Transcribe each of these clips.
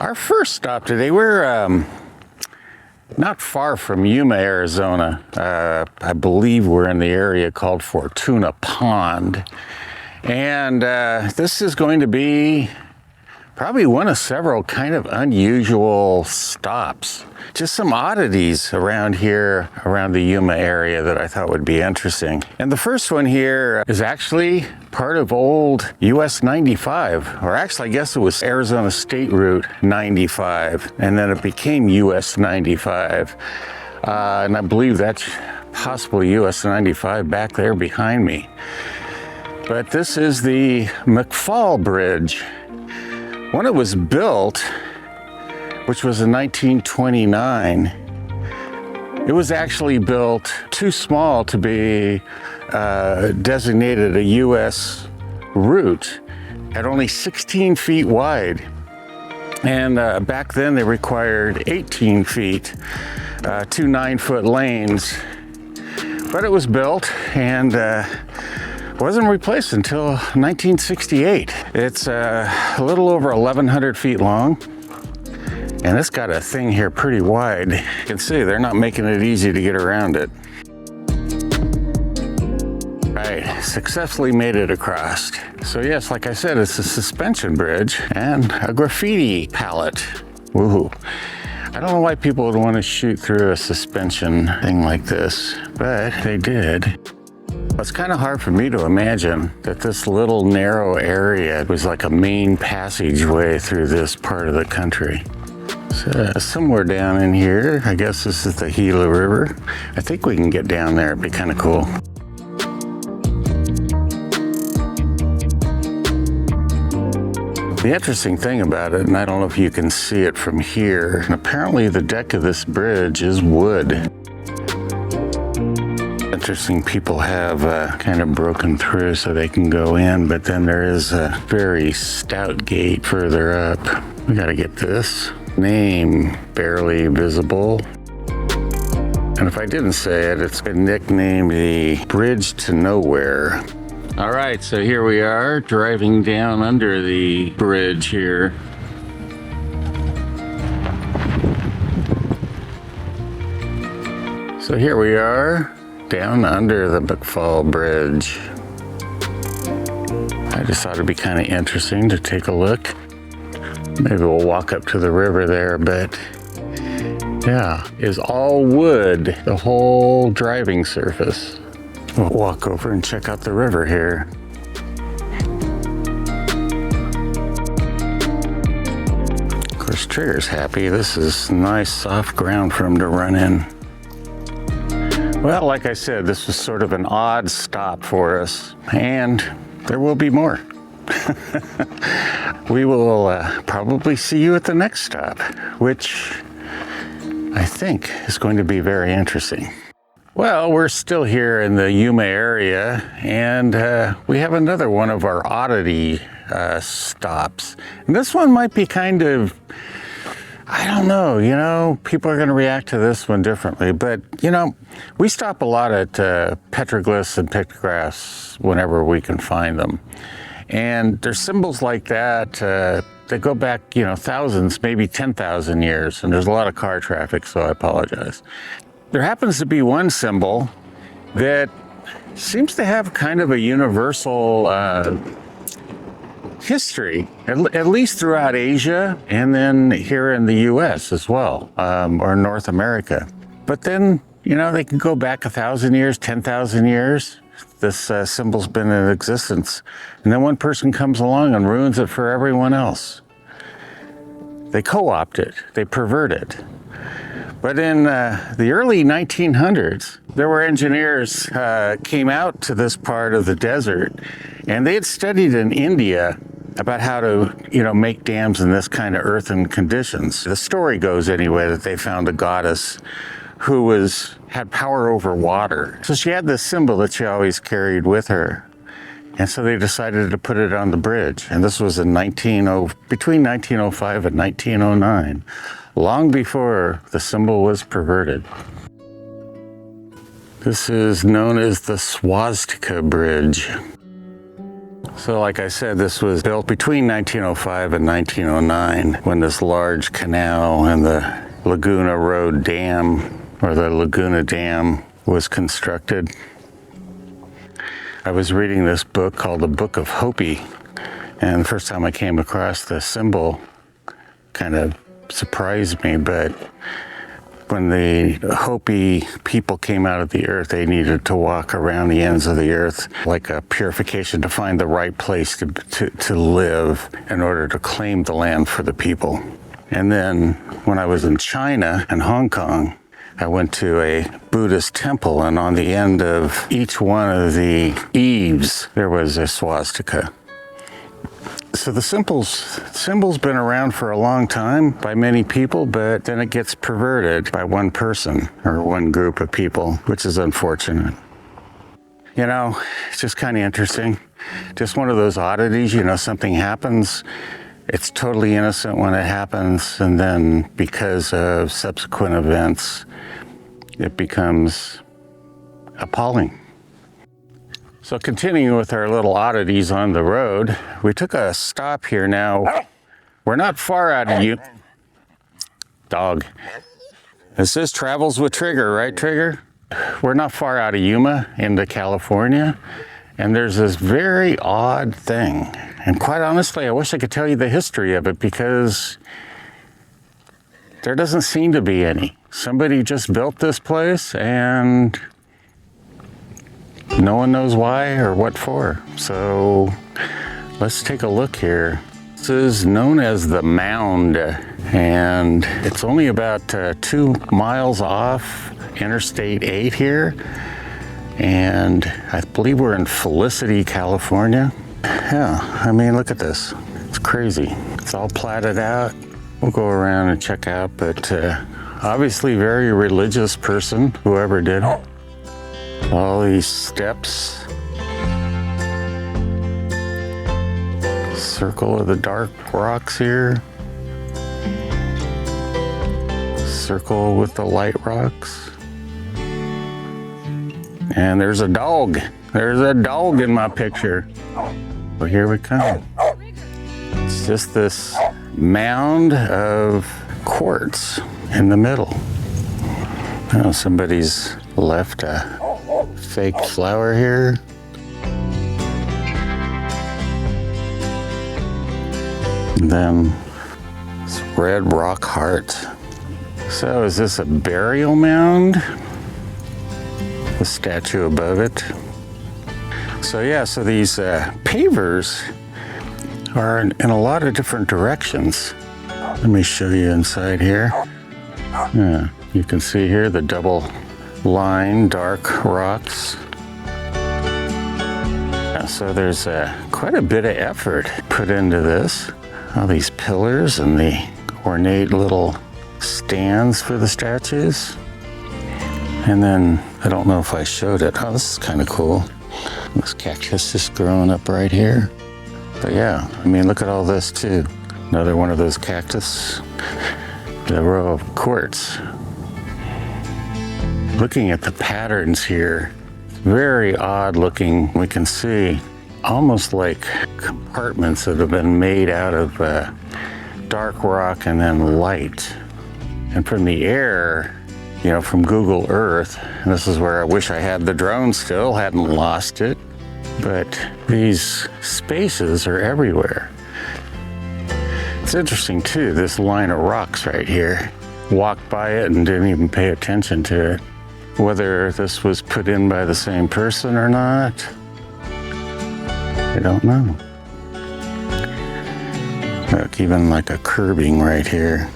Our first stop today, we're not far from Yuma, Arizona. I believe we're in the area called Fortuna Pond. And this is going to be probably one of several kind of unusual stops. Just some oddities around here, around the Yuma area that I thought would be interesting. And the first one here is actually part of old US 95, or actually I guess it was Arizona State Route 95, and then it became US 95. And I believe that's possibly US 95 back there behind me. But this is the McPhaul Bridge. When it was built, which was in 1929, it was actually built too small to be designated a U.S. route, at only 16 feet wide. And back then they required 18 feet, 2 9-foot lanes. But it was built and wasn't replaced until 1968. It's a little over 1,100 feet long, and it's got a thing here pretty wide. You can see they're not making it easy to get around it. Right, successfully made it across. So yes, like I said, it's a suspension bridge and a graffiti palette. Woohoo. I don't know why people would want to shoot through a suspension thing like this, but they did. It's kind of hard for me to imagine that this little narrow area was like a main passageway through this part of the country. So somewhere down in here, I guess this is the Gila River. I think we can get down there. It'd be kind of cool. The interesting thing about it, and I don't know if you can see it from here, apparently the deck of this bridge is wood. Interesting, people have kind of broken through so they can go in, but then there is a very stout gate further up. We gotta get this. Name barely visible. And if I didn't say it, it's been nicknamed the Bridge to Nowhere. All right, so here we are driving down under the bridge here. So here we are down under the McPhaul Bridge. I just thought it'd be kind of interesting to take a look. Maybe we'll walk up to the river there, but yeah, is all wood, the whole driving surface. We'll walk over and check out the river here. Of course, Trigger's happy. This is nice, soft ground for him to run in. Well, like I said, this was sort of an odd stop for us, and there will be more. We will probably see you at the next stop, which I think is going to be very interesting. Well, we're still here in the Yuma area, and we have another one of our oddity stops. And this one might be kind of, I don't know, you know, people are going to react to this one differently, but, you know, we stop a lot at petroglyphs and pictographs whenever we can find them. And there's symbols like that that go back, you know, thousands, maybe 10,000 years, and there's a lot of car traffic, so I apologize. There happens to be one symbol that seems to have kind of a universal history, at least throughout Asia, and then here in the US as well, or North America. But then, you know, they can go back 1,000 years, 10,000 years. This symbol's been in existence. And then one person comes along and ruins it for everyone else. They co-opt it, they pervert it. But in the early 1900s, there were engineers came out to this part of the desert, and they had studied in India about how to, you know, make dams in this kind of earthen conditions. The story goes anyway that they found a goddess who had power over water. So she had this symbol that she always carried with her. And so they decided to put it on the bridge. And this was in between 1905 and 1909, long before the symbol was perverted. This is known as the Swastika Bridge. So like I said, this was built between 1905 and 1909 when this large canal and the Laguna Road Dam, or the Laguna Dam, was constructed. I was reading this book called The Book of Hopi, and the first time I came across the symbol kind of surprised me, but when the Hopi people came out of the earth, they needed to walk around the ends of the earth like a purification to find the right place to live in order to claim the land for the people. And then when I was in China and Hong Kong, I went to a Buddhist temple, and on the end of each one of the eaves, there was a swastika. So the symbol's been around for a long time by many people, but then it gets perverted by one person or one group of people, which is unfortunate. You know, it's just kind of interesting. Just one of those oddities, you know, something happens, it's totally innocent when it happens, and then because of subsequent events, it becomes appalling. So continuing with our little oddities on the road, we took a stop here. Now, we're not far out of Yuma. Dog. This is Travels with Trigger, right, Trigger? We're not far out of Yuma into California, and there's this very odd thing. And quite honestly, I wish I could tell you the history of it, because there doesn't seem to be any. Somebody just built this place, and no one knows why or what for. So let's take a look here. This is known as the Mound, and it's only about 2 miles off Interstate 8 here. And I believe we're in Felicity, California. Yeah, I mean, look at this. It's crazy. It's all platted out. We'll go around and check out, but obviously very religious person, whoever did it. All these steps. Circle of the dark rocks here. Circle with the light rocks. And there's a dog. There's a dog in my picture. Well, here we come. It's just this mound of quartz in the middle. Oh, somebody's left a fake flower here. And then this red rock heart. So is this a burial mound? The statue above it. So yeah, so these pavers are in a lot of different directions. Let me show you inside here. Yeah, you can see here the double line dark rocks. Yeah, so there's quite a bit of effort put into this. All these pillars and the ornate little stands for the statues. And then, I don't know if I showed it. Oh, this is kind of cool. This cactus is growing up right here. But yeah, I mean, look at all this too. Another one of those cactus. The row of quartz. Looking at the patterns here, very odd looking. We can see almost like compartments that have been made out of dark rock and then light. And from the air, you know, from Google Earth, and this is where I wish I had the drone still, hadn't lost it, but these spaces are everywhere. It's interesting too, this line of rocks right here. Walked by it and didn't even pay attention to it. Whether this was put in by the same person or not, I don't know. Look, even like a curbing right here.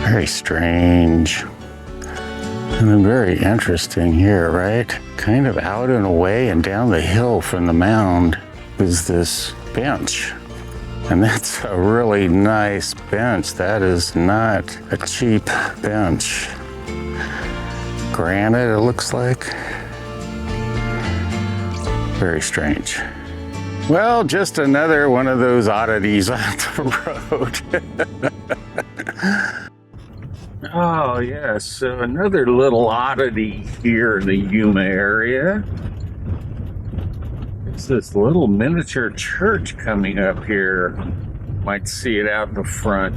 Very strange. And then very interesting here, right? Kind of out and away and down the hill from the mound is this bench. And that's a really nice bench. That is not a cheap bench. Granite, it looks like. Very strange. Well, just another one of those oddities on the road. Oh yes, so another little oddity here in the Yuma area. There's this little miniature church coming up here. Might see it out in the front.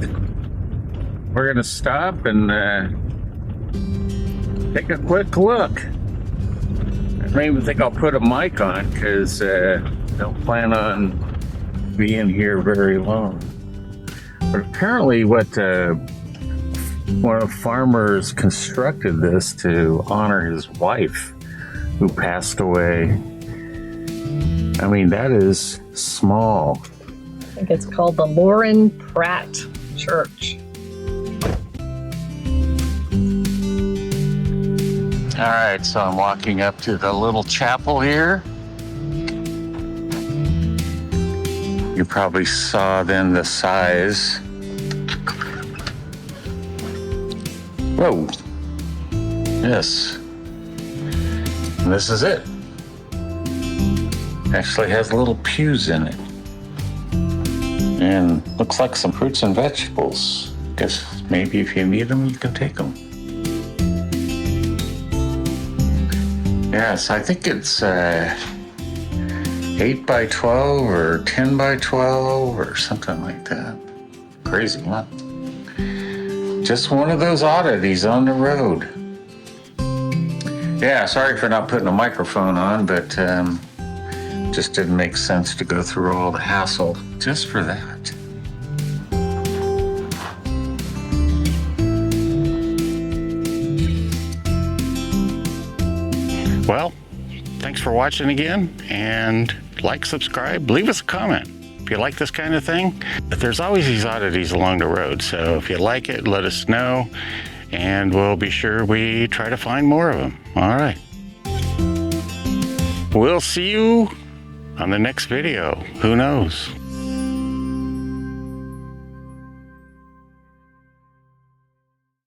We're gonna stop and take a quick look. I don't even think I'll put a mic on because don't plan on being here very long. But apparently one of the farmers constructed this to honor his wife who passed away. I mean, that is small. I think it's called the Lauren Pratt Church. All right, so I'm walking up to the little chapel here. You probably saw then the size. Whoa. Yes. And this is it. Actually has little pews in it. And looks like some fruits and vegetables. Guess maybe if you need them, you can take them. Yes, I think it's 8 by 12 or 10 by 12 or something like that. Crazy, huh? Just one of those oddities on the road. Yeah, sorry for not putting a microphone on, but just didn't make sense to go through all the hassle just for that. Well, thanks for watching again, and like, subscribe, leave us a comment if you like this kind of thing. But there's always these oddities along the road, so if you like it, let us know, and we'll be sure we try to find more of them. All right. We'll see you on the next video. Who knows?